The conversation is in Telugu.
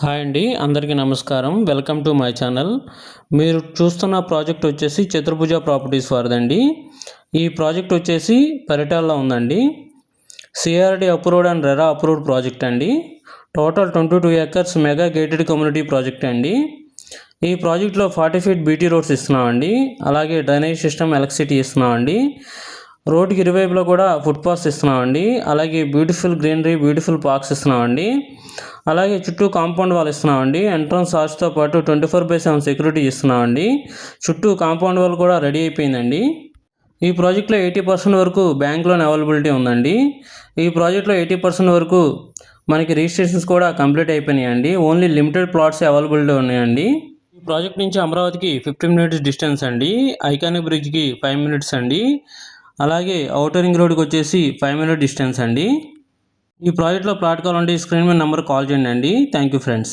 హాయ్ అండి, అందరికీ నమస్కారం. Welcome to my channel. మీరు చూస్తున్న ప్రాజెక్ట్ వచ్చేసి చతుర్భుజ ప్రాపర్టీస్ వారిదండి. ఈ ప్రాజెక్ట్ వచ్చేసి పరిటాల్లో ఉందండి. CRD approved and RERA approved project అండి. Total 22 acres mega gated community project అండి. ఈ ప్రాజెక్ట్లో 40 feet బీటీ రోడ్స్ ఇస్తున్నామండి. అలాగే డ్రైనేజ్ సిస్టమ్, ఎలక్ట్రిసిటీ ఇస్తున్నామండి. రోడ్డుకి ఇరువైపులో కూడా ఫుట్పాత్స్ ఇస్తున్నామండి. అలాగే బ్యూటిఫుల్ గ్రీనరీ, బ్యూటిఫుల్ పార్క్స్ ఇస్తున్నామండి. అలాగే చుట్టూ కాంపౌండ్ వాల్ ఇస్తున్నామండి. ఎంట్రన్స్ ఆర్చ్తో పాటు 24/7 సెక్యూరిటీ ఇస్తున్నామండి. చుట్టూ కాంపౌండ్ వాల్ కూడా రెడీ అయిపోయిందండి. ఈ ప్రాజెక్ట్లో 80% వరకు బ్యాంక్ లోన్ అవైలబిలిటీ ఉందండి. ఈ ప్రాజెక్ట్లో 80% వరకు మనకి రిజిస్ట్రేషన్స్ కూడా కంప్లీట్ అయిపోయినాయండి. ఓన్లీ లిమిటెడ్ ప్లాట్స్ అవైలబిలిటీ ఉన్నాయండి. ఈ ప్రాజెక్ట్ నుంచి అమరావతికి 15 minutes డిస్టెన్స్ అండి. ఐకానిక్ బ్రిడ్జ్కి 5 minutes అండి. అలాగే ఔటర్ రింగ్ రోడ్కి వచ్చేసి 5 minute డిస్టెన్స్ అండి. ఈ ప్రాజెక్ట్లో ప్లాట్ కావాలంటే స్క్రీన్ మీద నెంబర్ కాల్ చేయండి. Thank you friends.